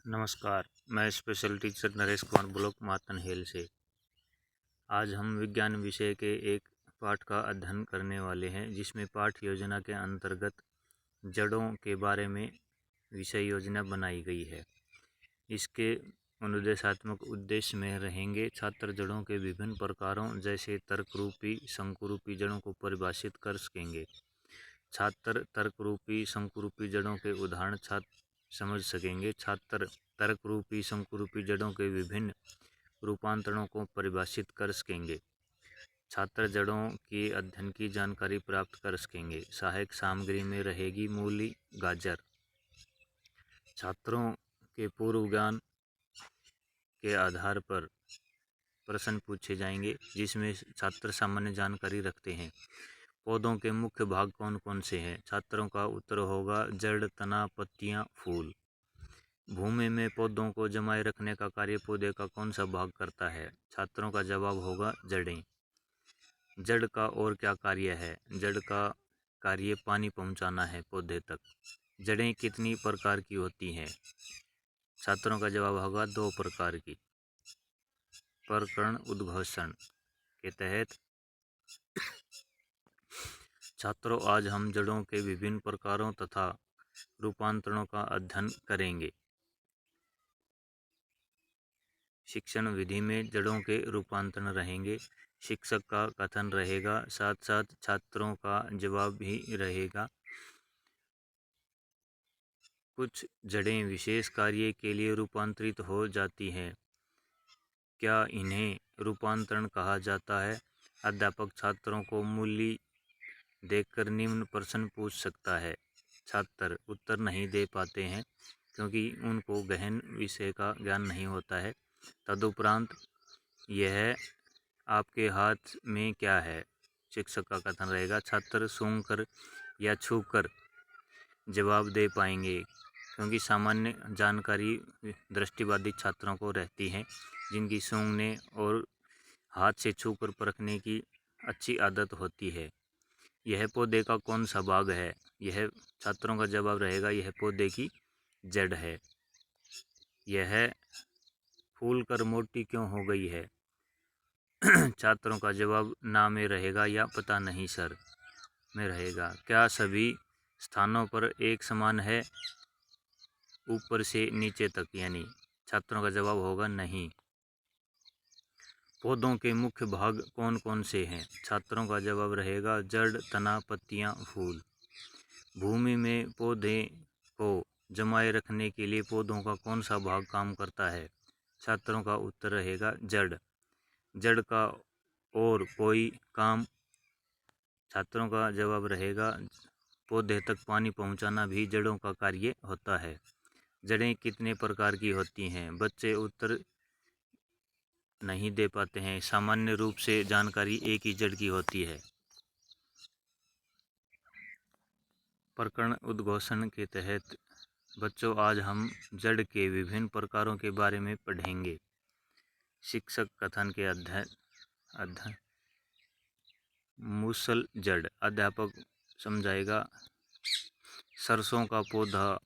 नमस्कार, मैं special teacher Naresh Kumar block Matanhail से। आज हम विज्ञान विषय के एक पाठ का अध्ययन करने वाले हैं, जिसमें पाठ योजना के अंतर्गत जड़ों के बारे में विषय योजना बनाई गई है। इसके अनुदेशात्मक उद्देश्य में रहेंगे छात्र जड़ों के विभिन्न प्रकारों जैसे तर्करूपी, शंकुरूपी जड़ों को परिभाषित कर सकेंगे। छात्र तर्करूपी, शंकुरूपी जड़ों के उदाहरण छात्र समझ सकेंगे। छात्र तर्करूपी, शंकुरूपी जड़ों के विभिन्न रूपांतरणों को परिभाषित कर सकेंगे। छात्र जड़ों के अध्ययन की जानकारी प्राप्त कर सकेंगे। सहायक सामग्री में रहेगी मूली, गाजर। छात्रों के पूर्व ज्ञान के आधार पर प्रश्न पूछे जाएंगे, जिसमें छात्र सामान्य जानकारी रखते हैं। पौधों के मुख्य भाग कौन कौन से हैं? छात्रों का उत्तर होगा जड़, तना, पत्तियां, फूल। भूमि में पौधों को जमाए रखने का कार्य पौधे का कौन सा भाग करता है? छात्रों का जवाब होगा जड़ें। जड़ का और क्या कार्य है? जड़ का कार्य पानी पहुंचाना है पौधे तक। जड़ें कितनी प्रकार की होती हैं? छात्रों का जवाब होगा 2 प्रकार की। प्रकरण उद्घोषण के तहत छात्रों, आज हम जड़ों के विभिन्न प्रकारों तथा रूपांतरणों का अध्ययन करेंगे। शिक्षण विधि में जड़ों के रूपांतरण रहेंगे। शिक्षक का कथन रहेगा, साथ साथ छात्रों का जवाब भी रहेगा। कुछ जड़ें विशेष कार्य के लिए रूपांतरित हो जाती हैं। क्या इन्हें रूपांतरण कहा जाता है? अध्यापक छात्रों को मूली देखकर निम्न प्रश्न पूछ सकता है। छात्र उत्तर नहीं दे पाते हैं क्योंकि उनको गहन विषय का ज्ञान नहीं होता है। तदुपरांत यह आपके हाथ में क्या है? शिक्षक का कथन रहेगा। छात्र सूंघकर या छूकर जवाब दे पाएंगे क्योंकि सामान्य जानकारी दृष्टिबाधित छात्रों को रहती है, जिनकी सूंघने और हाथ से छूकर परखने की अच्छी आदत होती है। यह पौधे का कौन सा भाग है? यह छात्रों का जवाब रहेगा यह पौधे की जड़ है। यह फूल कर मोटी क्यों हो गई है? छात्रों का जवाब ना में रहेगा या पता नहीं सर में रहेगा। क्या सभी स्थानों पर एक समान है, ऊपर से नीचे तक यानी? छात्रों का जवाब होगा नहीं। पौधों के मुख्य भाग कौन कौन से हैं? छात्रों का जवाब रहेगा जड़, तना, पत्तियां, फूल। भूमि में पौधे को जमाए रखने के लिए पौधों का कौन सा भाग काम करता है? छात्रों का उत्तर रहेगा जड़। जड़ का और कोई काम? छात्रों का जवाब रहेगा पौधे तक पानी पहुंचाना भी जड़ों का कार्य होता है। जड़ें कितने प्रकार की होती हैं? बच्चे उत्तर नहीं दे पाते हैं। सामान्य रूप से जानकारी एक ही जड़ की होती है। प्रकरण उद्घोषण के तहत बच्चों, आज हम जड़ के विभिन्न प्रकारों के बारे में पढ़ेंगे। शिक्षक कथन के अध्ययन मूसल जड़। अध्यापक समझाएगा। सरसों का पौधा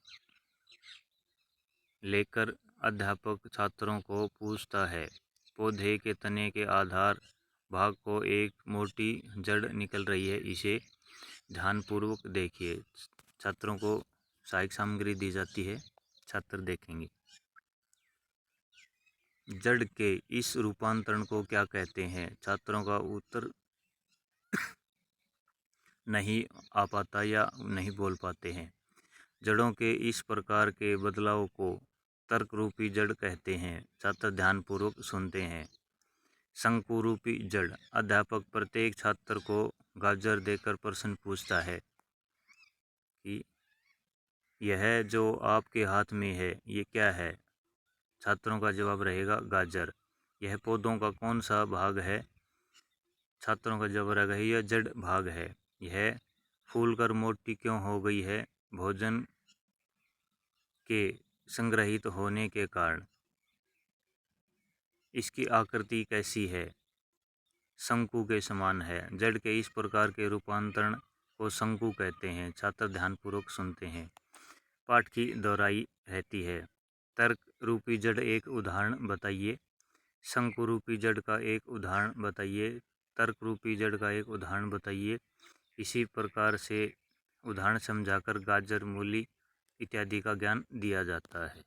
लेकर अध्यापक छात्रों को पूछता है, पौधे के तने के आधार भाग को एक मोटी जड़ निकल रही है, इसे ध्यानपूर्वक देखिए। छात्रों को सहायक सामग्री दी जाती है, छात्र देखेंगे। जड़ के इस रूपांतरण को क्या कहते हैं? छात्रों का उत्तर नहीं आ पाता या नहीं बोल पाते हैं। जड़ों के इस प्रकार के बदलाव को तर्क रूपी जड़ कहते हैं। छात्र ध्यानपूर्वक सुनते हैं। शंकुरूपी जड़। अध्यापक प्रत्येक छात्र को गाजर देकर प्रश्न पूछता है कि यह जो आपके हाथ में है ये क्या है? छात्रों का जवाब रहेगा गाजर। यह पौधों का कौन सा भाग है? छात्रों का जवाब रहेगा यह जड़ भाग है। यह फूल कर मोटी क्यों हो गई है? भोजन के संग्रहित होने के कारण। इसकी आकृति कैसी है? शंकु के समान है। जड़ के इस प्रकार के रूपांतरण को शंकु कहते हैं। छात्र ध्यानपूर्वक सुनते हैं। पाठ की दोहराई रहती है। तर्क रूपी जड़ एक उदाहरण बताइए। शंकु रूपी जड़ का एक उदाहरण बताइए। तर्क रूपी जड़ का एक उदाहरण बताइए। इसी प्रकार से उदाहरण समझाकर गाजर, मूली इत्यादि का ज्ञान दिया जाता है।